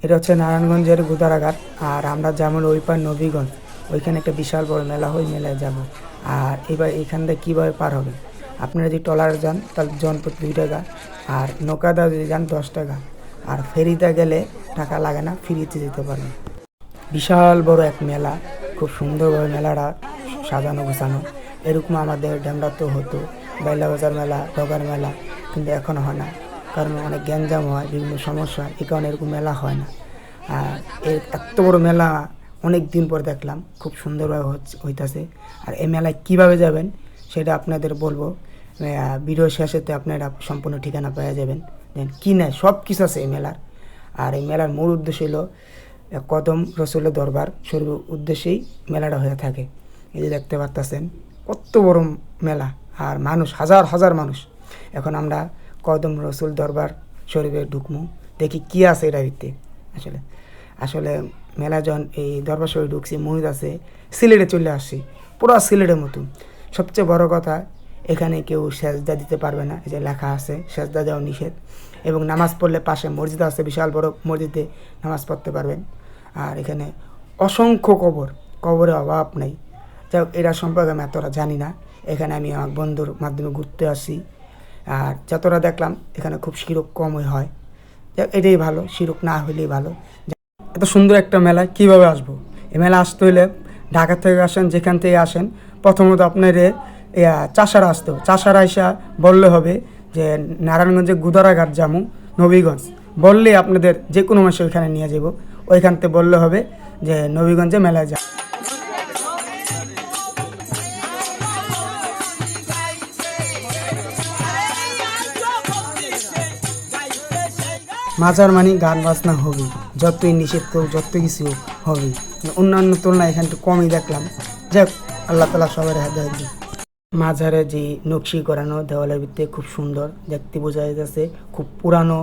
এটা হচ্ছে নারায়ণগঞ্জের গুদারাঘাট। আর আমরা যেমন ওই পার নবীগঞ্জ, ওইখানে একটা বিশাল বড় মেলা হয়, মেলায় যাব। আর এবার এখান থেকে কীভাবে পার হবে, আপনারা যদি ট্রলারে যান তাহলে জন প্রতি 2 টাকা, আর নৌকাতে যদি যান 10 টাকা, আর ফেরিতে গেলে টাকা লাগে না, ফ্রিতে যেতে পারেন। বিশাল বড় এক মেলা, খুব সুন্দরভাবে মেলাটা সাজানো গোছানো। এরকম আমাদের ড্যামরাতেও হতো, বাইলা বাজার মেলা, ডগার মেলা, কিন্তু এখন হয় না, কারণ অনেক গ্যাঞ্জাম হয়, বিভিন্ন সমস্যা, এই কারণে এরকম মেলা হয় না। আর এত বড় মেলা অনেক দিন পর দেখলাম, খুব সুন্দরভাবে হইতাছে। আর এই মেলায় কীভাবে যাবেন সেটা আপনাদের বলবো, ভিডিও শেষেতে আপনারা সম্পূর্ণ ঠিকানা পেয়ে যাবেন। কী নেয় সব কিছু আছে এই মেলার। আর এই মেলার মূল উদ্দেশ্য হলো কদম রসুলের দরবার শুরু উদ্দেশ্যেই মেলাটা হয়ে থাকে। এই যে দেখতে পারতেছেন কত বড় মেলা, আর মানুষ হাজার হাজার মানুষ। এখন আমরা কদম রসুল দরবার শরীফে ঢুকমু, দেখি কী আছে এটা ভিত্তি। আসলে আসলে মেলা যখন এই দরবার শরীফ ঢুকছি, মহিত আছে সিলেটে চলে আসছি, পুরো সিলেটের মতন। সবচেয়ে বড় কথা, এখানে কেউ সেজদা দিতে পারবে না, এই যে লেখা আছে সেজদা দেওয়া নিষেধ। এবং নামাজ পড়লে পাশে মসজিদ আছে, বিশাল বড় মসজিদে নামাজ পড়তে পারবেন। আর এখানে অসংখ্য কবরের অভাব নেই। যাই হোক, এটা সম্পর্কে আমি এতটা জানি না, এখানে আমি আমার বন্ধুর মাধ্যমে ঘুরতে আসি। আর যতটা দেখলাম এখানে খুব শিরক কমই হয়, যাই এটাই ভালো, শিরক না হইলেই ভালো। এত সুন্দর একটা মেলায় কীভাবে আসবো? এই মেলা আসতে হলে ঢাকা থেকে আসেন, যেখান থেকে আসেন, প্রথমত আপনার চাষারা আসতে হবে। চাষারা আইসা বললে হবে যে নারায়ণগঞ্জে গুদারাঘাট জামু নবীগঞ্জ, বললেই আপনাদের যে কোনো মাসে ওইখানে নিয়ে যাব। ওইখান থেকে বললে হবে যে নবীগঞ্জে মেলায় যা। মাজার মানে গান বাজনা হবে, যতই নিষেধ করুক, যত কিছু হবে, অন্যান্য তুলনায় এখানে একটু কমই দেখলাম। যাক, আল্লাহ তালা সবার হেদায়েত দিক। মাঝারে যে নকশি করানো দেওয়ালের ভিতরে খুব সুন্দর দেখতে বোঝা যাচ্ছে, খুব পুরানো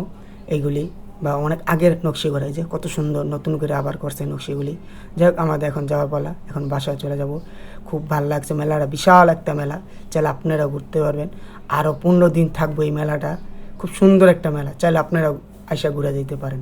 এইগুলি, বা অনেক আগের নকশি করা, যে কত সুন্দর নতুন করে আবার করছে নকশিগুলি। যাই হোক, আমাদের এখন যাওয়া পালা, এখন বাসায় চলে যাব। খুব ভালো লাগছে, মেলাটা বিশাল একটা মেলা, চাইলে আপনারা ঘুরতে পারবেন। আরও 15 দিন থাকবো এই মেলাটা, খুব সুন্দর একটা মেলা, চাইলে আপনারা আইসা ঘুরে যেতে পারেন।